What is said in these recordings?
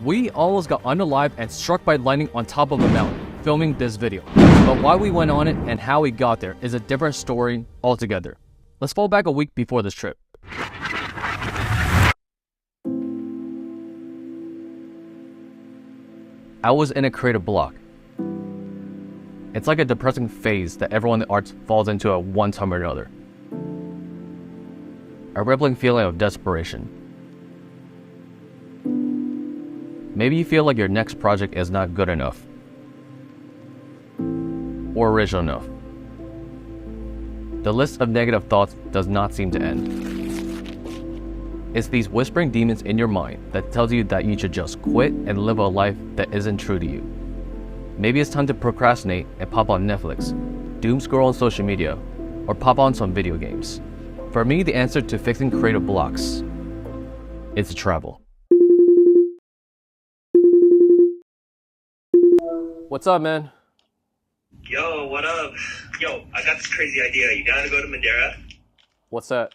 We almost got unalive and struck by lightning on top of a mountain, filming this video. But why we went on it and how we got there is a different story altogether. Let's fall back a week before this trip. I was in a creative block. It's like a depressing phase that everyone in the arts falls into at one time or another. A rippling feeling of desperation. Maybe you feel like your next project is not good enough or original enough. The list of negative thoughts does not seem to end. It's these whispering demons in your mind that tells you that you should just quit and live a life that isn't true to you. Maybe it's time to procrastinate and pop on Netflix, doom scroll on social media, or pop on some video games. For me, the answer to fixing creative blocks is to travel. What's up, man? Yo, what up? Yo, I got this crazy idea. You down to go to Madeira? What's that?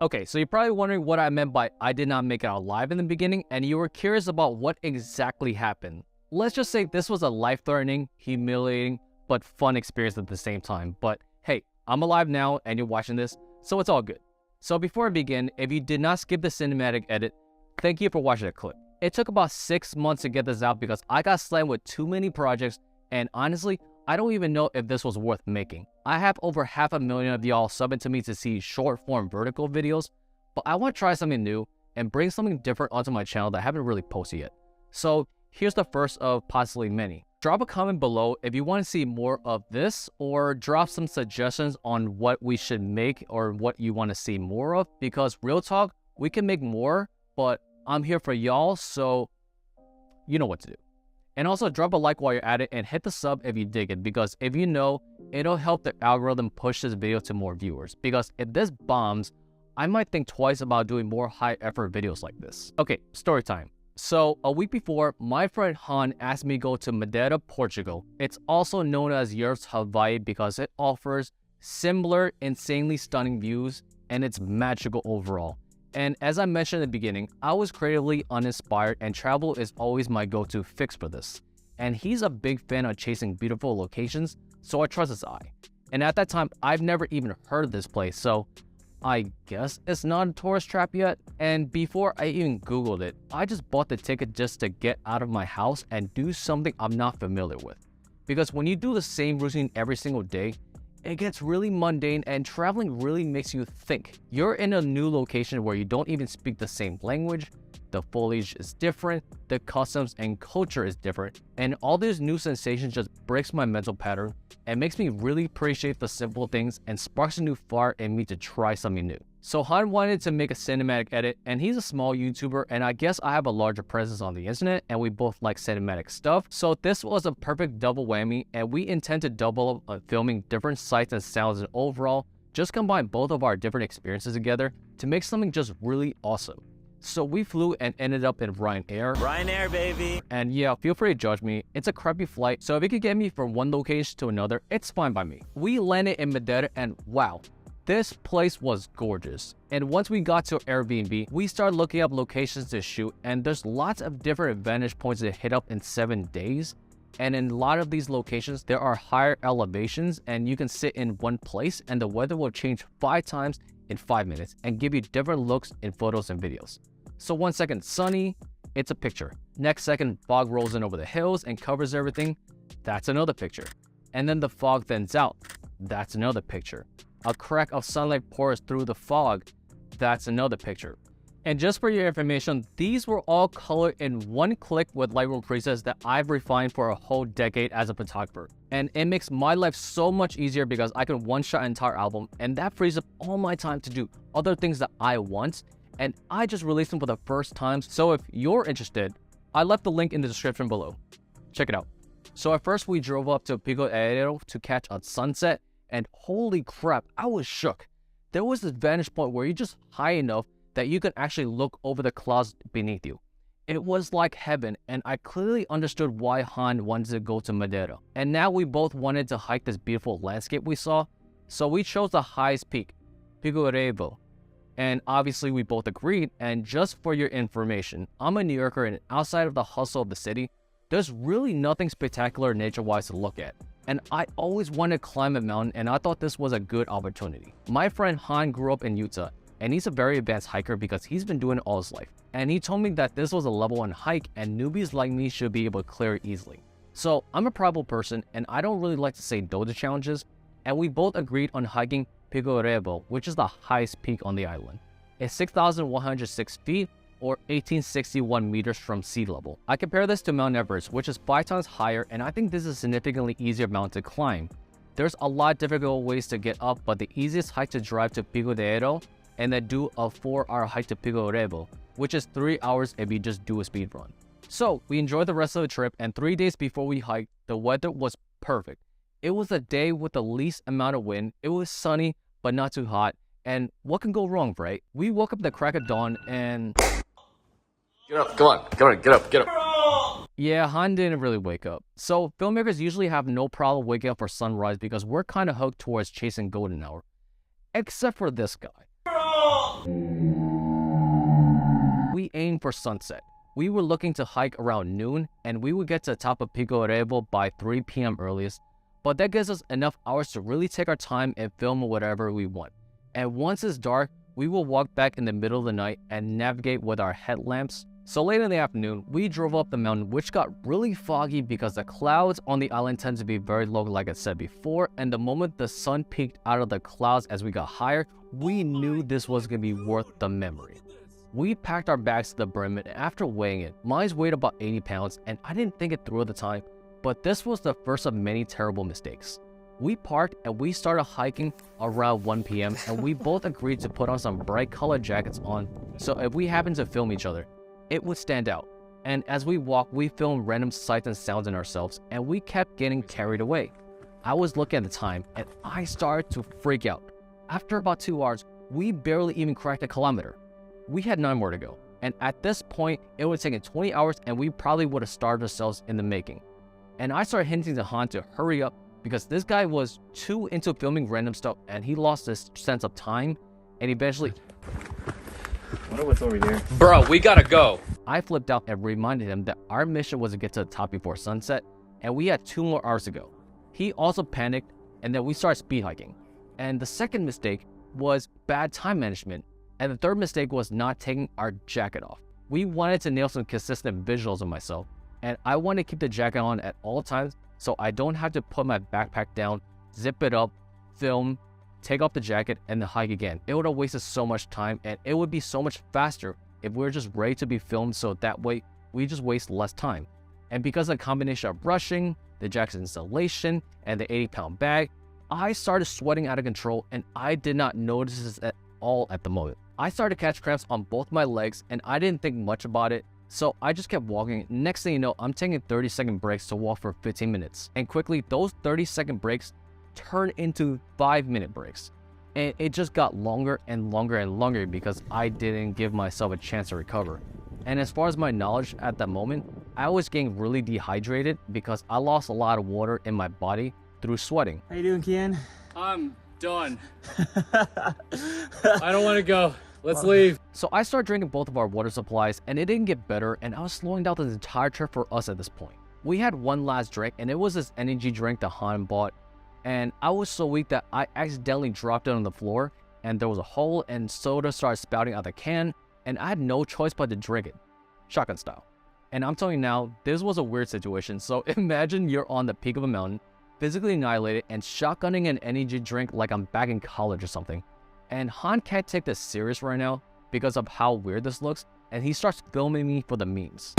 Okay, so you're probably wondering what I meant by I did not make it out alive in the beginning, and you were curious about what exactly happened. Let's just say this was a life-threatening, humiliating, but fun experience at the same time. But hey, I'm alive now and you're watching this, so it's all good. So before I begin, if you did not skip the cinematic edit, thank you for watching the clip. It took about 6 months to get this out because I got slammed with too many projects, and honestly, I don't even know if this was worth making. I have over 500,000 of y'all subbing to me to see short-form vertical videos, but I want to try something new and bring something different onto my channel that I haven't really posted yet. So here's the first of possibly many. Drop a comment below if you want to see more of this, or drop some suggestions on what we should make or what you want to see more of, because real talk, we can make more, but I'm here for y'all, so you know what to do. And also drop a like while you're at it and hit the sub if you dig it, because if you know, it'll help the algorithm push this video to more viewers. Because if this bombs, I might think twice about doing more high effort videos like this. Okay, story time. So a week before, my friend Han asked me to go to Madeira, Portugal. It's also known as Yurts, Hawaii because it offers similar, insanely stunning views and it's magical overall. And as I mentioned in the beginning, I was creatively uninspired and travel is always my go-to fix for this. And he's a big fan of chasing beautiful locations, so I trust his eye. And at that time, I've never even heard of this place, so I guess it's not a tourist trap yet. And before I even Googled it, I just bought the ticket just to get out of my house and do something I'm not familiar with. Because when you do the same routine every single day, it gets really mundane and traveling really makes you think. You're in a new location where you don't even speak the same language, the foliage is different, the customs and culture is different, and all these new sensations just breaks my mental pattern and makes me really appreciate the simple things and sparks a new fire in me to try something new. So Han wanted to make a cinematic edit, and he's a small YouTuber, and I guess I have a larger presence on the internet, and we both like cinematic stuff. So this was a perfect double whammy, and we intend to double up on filming different sights and sounds, and overall, just combine both of our different experiences together to make something just really awesome. So we flew and ended up in Ryanair. Ryanair, baby. And yeah, feel free to judge me. It's a crappy flight, so if it could get me from one location to another, it's fine by me. We landed in Madeira, and wow, this place was gorgeous. And once we got to Airbnb, we started looking up locations to shoot, and there's lots of different vantage points to hit up in 7 days. And in a lot of these locations, there are higher elevations, and you can sit in one place and the weather will change 5 times in 5 minutes and give you different looks in photos and videos. So 1 second sunny, it's a picture. Next second, fog rolls in over the hills and covers everything. That's another picture. And then the fog thins out. That's another picture. A crack of sunlight pours through the fog. That's another picture. And just for your information, these were all colored in one click with Lightroom presets that I've refined for a whole decade as a photographer. And it makes my life so much easier because I can one-shot an entire album, and that frees up all my time to do other things that I want. And I just released them for the first time. So if you're interested, I left the link in the description below. Check it out. So at first we drove up to Pico Aéreo to catch a sunset, and holy crap, I was shook. There was this vantage point where you're just high enough that you can actually look over the clouds beneath you. It was like heaven, and I clearly understood why Han wanted to go to Madeira. And now we both wanted to hike this beautiful landscape we saw, so we chose the highest peak, Pico Aéreo. And obviously we both agreed, and just for your information, I'm a New Yorker, and outside of the hustle of the city, there's really nothing spectacular nature-wise to look at. And I always wanted to climb a mountain, and I thought this was a good opportunity. My friend Han grew up in Utah, and he's a very advanced hiker because he's been doing it all his life. And he told me that this was a level 1 hike, and newbies like me should be able to clear it easily. So I'm a prideful person, and I don't really like to say no to challenges, and we both agreed on hiking Pico Aéreo, which is the highest peak on the island. It's 6,106 feet, or 1861 meters from sea level. I compare this to Mount Everest, which is 5 times higher, and I think this is a significantly easier mountain to climb. There's a lot of difficult ways to get up, but the easiest hike to drive to Pico Aéreo, and then do a 4-hour hike to Pico Aéreo, which is 3 hours if you just do a speed run. So we enjoyed the rest of the trip, and 3 days before we hiked, the weather was perfect. It was a day with the least amount of wind. It was sunny, but not too hot. And what can go wrong, right? We woke up at the crack of dawn and... Get up, come on, get up. Yeah, Han didn't really wake up. So filmmakers usually have no problem waking up for sunrise because we're kind of hooked towards chasing golden hour. Except for this guy. We aimed for sunset. We were looking to hike around noon, and we would get to the top of Pico Aéreo by 3 p.m. earliest. But that gives us enough hours to really take our time and film whatever we want. And once it's dark, we will walk back in the middle of the night and navigate with our headlamps. So late in the afternoon, we drove up the mountain, which got really foggy because the clouds on the island tend to be very low, like I said before, and the moment the sun peeked out of the clouds as we got higher, we knew this was going to be worth the memory. We packed our bags to the brim, and after weighing it, mine weighed about 80 pounds, and I didn't think it through at the time, but this was the first of many terrible mistakes. We parked and we started hiking around 1 p.m. and we both agreed to put on some bright colored jackets on, so if we happened to film each other, it would stand out. And as we walked, we filmed random sights and sounds in ourselves, and we kept getting carried away. I was looking at the time and I started to freak out. After about 2 hours, we barely even cracked a kilometer. We had 9 more to go, and at this point, it would have taken 20 hours and we probably would have starved ourselves in the making. And I started hinting to Han to hurry up because this guy was too into filming random stuff and he lost his sense of time, and eventually... Wonder what's over there. Bro, we gotta go! I flipped out and reminded him that our mission was to get to the top before sunset, and we had 2 more hours to go. He also panicked, and then we started speed hiking. And the second mistake, was bad time management. And the third mistake was not taking our jacket off. We wanted to nail some consistent visuals of myself, and I wanted to keep the jacket on at all times so I don't have to put my backpack down, zip it up, film, take off the jacket, and then hike again. It would have wasted so much time, and it would be so much faster if we were just ready to be filmed, so that way we just waste less time. And because of the combination of rushing, the jacket's installation, and the 80-pound bag, I started sweating out of control, and I did not notice this at all at the moment. I started to catch cramps on both my legs, and I didn't think much about it, so I just kept walking. Next thing you know, I'm taking 30-second breaks to walk for 15 minutes. And quickly, those 30-second breaks turned into 5-minute breaks. And it just got longer and longer and longer because I didn't give myself a chance to recover. And as far as my knowledge at that moment, I was getting really dehydrated because I lost a lot of water in my body through sweating. How you doing, Kien? I'm done. I don't want to go. Let's leave. So I started drinking both of our water supplies, and it didn't get better, and I was slowing down this entire trip for us at this point. We had one last drink, and it was this energy drink that Han bought, and I was so weak that I accidentally dropped it on the floor, and there was a hole, and soda started spouting out the can, and I had no choice but to drink it, shotgun style. And I'm telling you now, this was a weird situation. So imagine you're on the peak of a mountain, physically annihilated, and shotgunning an energy drink like I'm back in college or something. And Han can't take this serious right now because of how weird this looks, and he starts filming me for the memes.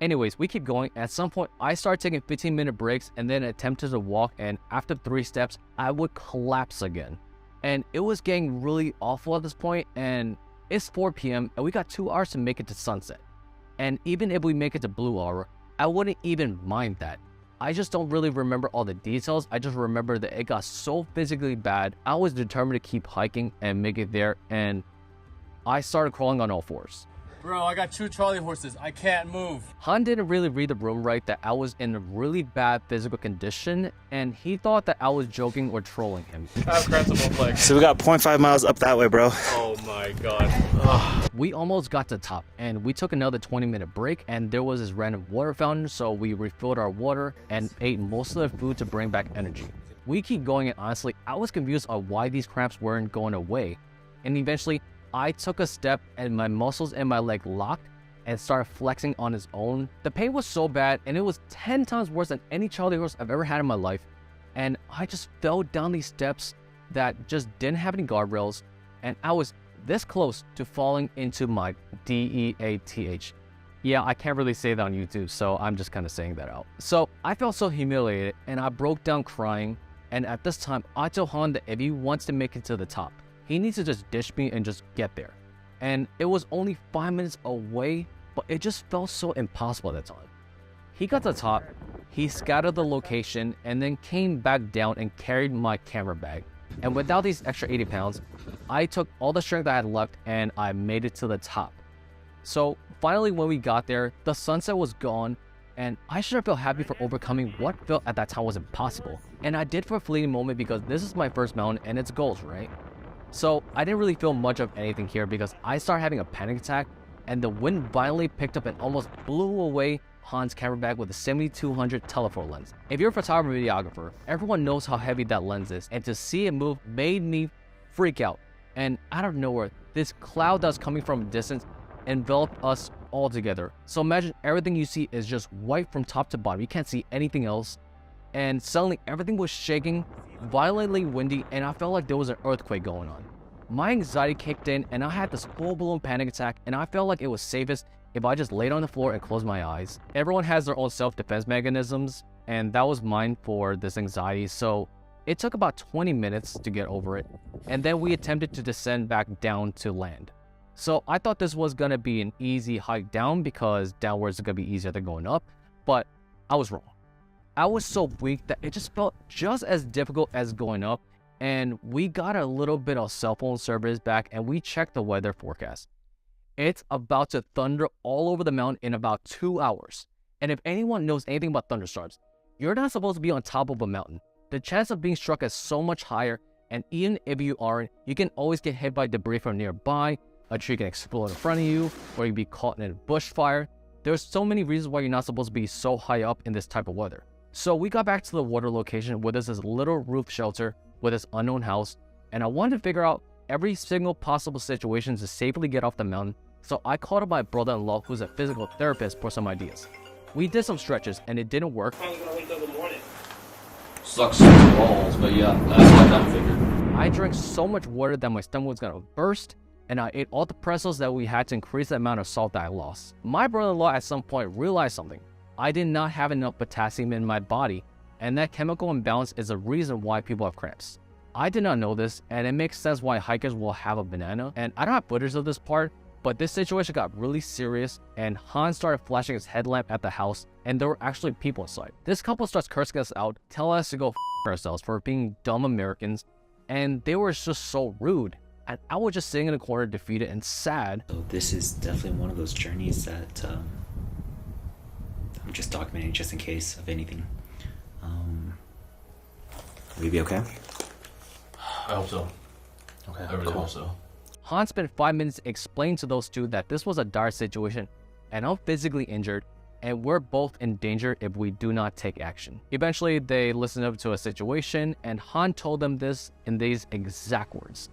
Anyways, we keep going. At some point, I started taking 15-minute breaks and then attempted to walk, and after 3 steps, I would collapse again. And it was getting really awful at this point, and it's 4 p.m. and we got 2 hours to make it to sunset. And even if we make it to blue hour, I wouldn't even mind that. I just don't really remember all the details. I just remember that it got so physically bad. I was determined to keep hiking and make it there, and I started crawling on all fours. Bro, I got 2 Charlie horses. I can't move. Han didn't really read the room right that I was in a really bad physical condition, and he thought that I was joking or trolling him. I have cramps on both legs. So we got 0.5 miles up that way, bro. Oh my god. Ugh. We almost got to the top, and we took another 20-minute break, and there was this random water fountain, so we refilled our water and ate most of the food to bring back energy. We keep going, and honestly, I was confused on why these cramps weren't going away, and eventually, I took a step and my muscles in my leg locked and started flexing on its own. The pain was so bad, and it was 10 times worse than any Charlie horse I've ever had in my life. And I just fell down these steps that just didn't have any guardrails, and I was this close to falling into my DEATH. Yeah, I can't really say that on YouTube, so I'm just kind of saying that out. So I felt so humiliated, and I broke down crying. And at this time, I told Han that if he wants to make it to the top, he needs to just ditch me and just get there. And it was only 5 minutes away, but it just felt so impossible at that time. He got to the top, he scouted the location, and then came back down and carried my camera bag. And without these extra 80 pounds, I took all the strength I had left and I made it to the top. So finally, when we got there, the sunset was gone, and I should have felt happy for overcoming what felt at that time was impossible. And I did for a fleeting moment because this is my first mountain and it's goals, right? So I didn't really feel much of anything here because I started having a panic attack, and the wind violently picked up and almost blew away Han's camera bag with a 7200 telephoto lens. If you're a photographer or videographer, everyone knows how heavy that lens is, and to see it move made me freak out. And out of nowhere, this cloud that's coming from a distance enveloped us all together. So imagine everything you see is just white from top to bottom. You can't see anything else. And suddenly everything was shaking, violently windy, and I felt like there was an earthquake going on. My anxiety kicked in, and I had this full-blown panic attack, and I felt like it was safest if I just laid on the floor and closed my eyes. Everyone has their own self-defense mechanisms, and that was mine for this anxiety. So it took about 20 minutes to get over it, and then we attempted to descend back down to land. So I thought this was gonna be an easy hike down because downwards is gonna be easier than going up, but I was wrong. I was so weak that it just felt just as difficult as going up, and we got a little bit of cell phone service back and we checked the weather forecast. It's about to thunder all over the mountain in about 2 hours. And if anyone knows anything about thunderstorms, you're not supposed to be on top of a mountain. The chance of being struck is so much higher, and even if you aren't, you can always get hit by debris from nearby, a tree can explode in front of you, or you can be caught in a bushfire. There's so many reasons why you're not supposed to be so high up in this type of weather. So we got back to the water location where there's this little roof shelter with this unknown house, and I wanted to figure out every single possible situation to safely get off the mountain, so I called up my brother-in-law who's a physical therapist for some ideas. We did some stretches and it didn't work. I'm gonna wake up in the morning. Sucks balls, but yeah, that's what I figured. I drank so much water that my stomach was gonna burst, and I ate all the pretzels that we had to increase the amount of salt that I lost. My brother-in-law at some point realized something. I did not have enough potassium in my body, and that chemical imbalance is a reason why people have cramps. I did not know this, and it makes sense why hikers will have a banana, and I don't have footage of this part, but this situation got really serious, and Hans started flashing his headlamp at the house, and there were actually people inside. This couple starts cursing us out, telling us to go ourselves for being dumb Americans, and they were just so rude. And I was just sitting in the corner defeated and sad. So this is definitely one of those journeys that I'm just documenting just in case of anything. Will you be okay? I hope so. Okay, I really hope so. Hans spent 5 minutes explaining to those two that this was a dire situation, and I'm physically injured, and we're both in danger if we do not take action. Eventually, they listened up to a situation, and Han told them this in these exact words.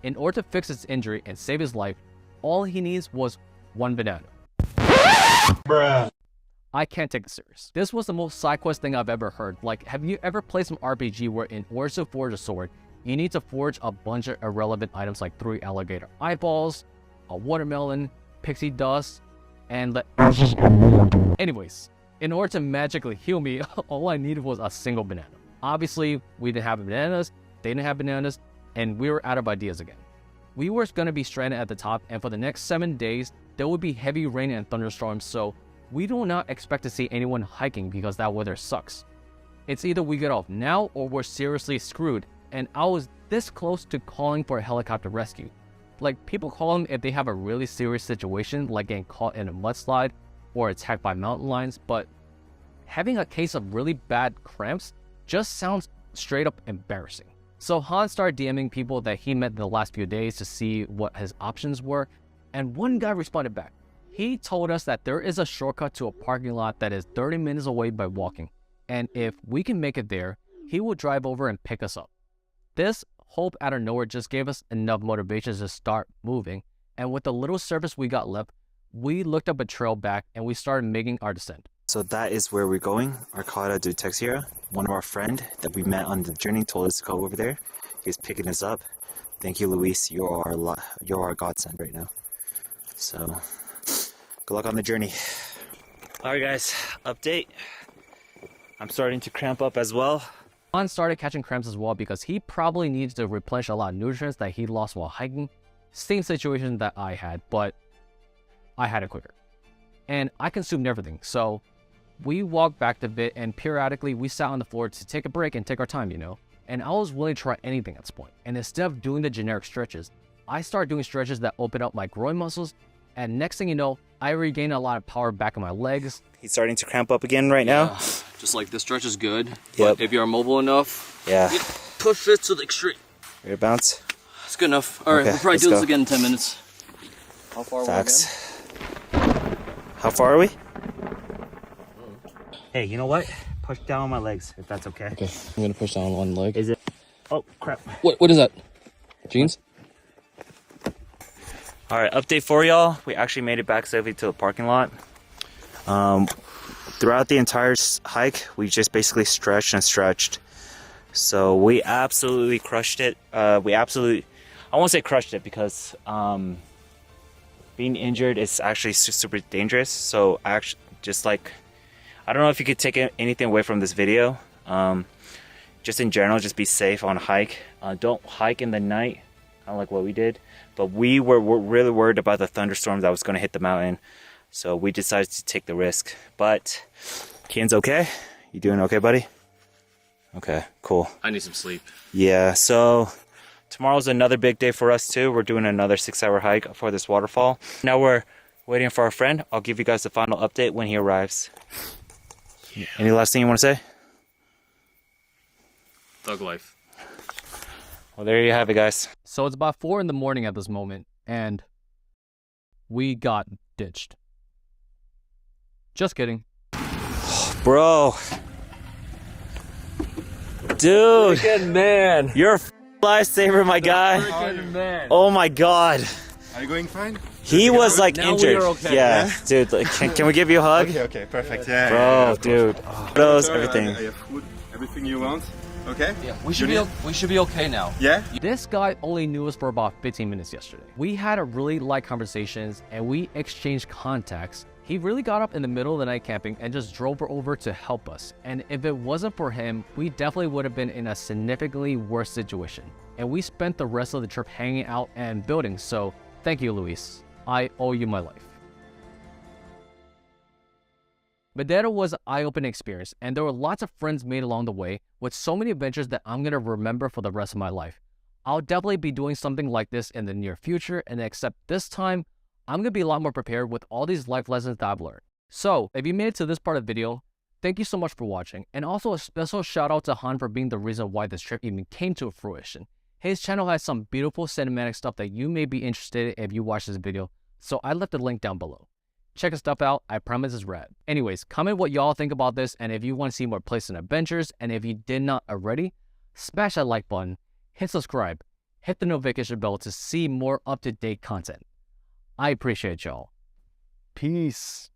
In order to fix his injury and save his life, all he needs was one banana. Bruh. I can't take this serious. This was the most side quest thing I've ever heard. Like, have you ever played some RPG where in order to forge a sword, you need to forge a bunch of irrelevant items like 3 alligator eyeballs, a watermelon, pixie dust, and anyways, in order to magically heal me, all I needed was a single banana. Obviously, we didn't have bananas, they didn't have bananas, and we were out of ideas again. We were going to be stranded at the top, and for the next 7 days, there would be heavy rain and thunderstorms, so we do not expect to see anyone hiking because that weather sucks. It's either we get off now or we're seriously screwed, and I was this close to calling for a helicopter rescue. Like, people call them if they have a really serious situation, like getting caught in a mudslide or attacked by mountain lions, but having a case of really bad cramps just sounds straight up embarrassing. So Han started DMing people that he met in the last few days to see what his options were, and one guy responded back. He told us that there is a shortcut to a parking lot that is 30 minutes away by walking, and if we can make it there, he will drive over and pick us up. This hope out of nowhere just gave us enough motivation to start moving, and with the little surface we got left, we looked up a trail back and we started making our descent. So that is where we're going, Arcata do Texira. One of our friend that we met on the journey told us to go over there. He's picking us up. Thank you, Loïs. You're our godsend right now. So, good luck on the journey. Alright guys, update. I'm starting to cramp up as well. Han started catching cramps as well because he probably needs to replenish a lot of nutrients that he lost while hiking. Same situation that I had, but I had it quicker. And I consumed everything, so we walked back a bit and periodically we sat on the floor to take a break and take our time, you know? And I was willing to try anything at this point. And instead of doing the generic stretches, I started doing stretches that open up my groin muscles, and next thing you know, I regained a lot of power back in my legs. He's starting to cramp up again right now. Just like this stretch is good. Yep. But if you're mobile enough, Yeah. you push it to the extreme. Ready to bounce? It's good enough. All right, Okay, we'll probably let's do this go. again in 10 minutes. How far Facts. How far are we? Hey, you know what? Push down on my legs, if that's okay. Okay, I'm gonna push down one leg. Is it? Oh, crap. What is that? Jeans? All right, update for y'all. We actually made it back safely to the parking lot. Throughout the entire hike, we just basically stretched and stretched. So we absolutely crushed it. I won't say crushed it because being injured is actually super dangerous. So actually, just like, I don't know if you could take anything away from this video. Just in general, just be safe on a hike. Don't hike in the night, kind of like what we did. But we were really worried about the thunderstorm that was going to hit the mountain. So we decided to take the risk. But Kien's okay? You doing okay, buddy? Okay, cool. I need some sleep. Yeah, so tomorrow's another big day for us too. We're doing another 6-hour hike for this waterfall. Now we're waiting for our friend. I'll give you guys the final update when he arrives. Yeah. Any last thing you want to say? Thug life. Well, there you have it, guys. So it's about 4 in the morning at this moment, and we got ditched. Just kidding. Bro. Dude, Freaking man. you're a lifesaver, my guy. Freaking man. Oh my god. Are you going fine? He was like Now we injured. are okay. Yeah, dude. Like, can we give you a hug? Okay, perfect. Yeah, Bro, dude. Photos, Sir, everything. I have food, everything you want. Okay? Yeah, we should be okay now. Yeah? This guy only knew us for about 15 minutes yesterday. We had a really light conversations and we exchanged contacts. He really got up in the middle of the night camping and just drove over to help us. And if it wasn't for him, we definitely would have been in a significantly worse situation. And we spent the rest of the trip hanging out and building. So thank you, Loïs. I owe you my life. Madeira was an eye-opening experience, and there were lots of friends made along the way with so many adventures that I'm going to remember for the rest of my life. I'll definitely be doing something like this in the near future, and except this time, I'm going to be a lot more prepared with all these life lessons that I've learned. So, if you made it to this part of the video, thank you so much for watching, and also a special shout out to Han for being the reason why this trip even came to fruition. His channel has some beautiful cinematic stuff that you may be interested in if you watch this video, so I left the link down below. Check his stuff out, I promise it's rad. Anyways, comment what y'all think about this, and if you want to see more places and adventures, and if you did not already, smash that like button, hit subscribe, hit the notification bell to see more up-to-date content. I appreciate y'all. Peace.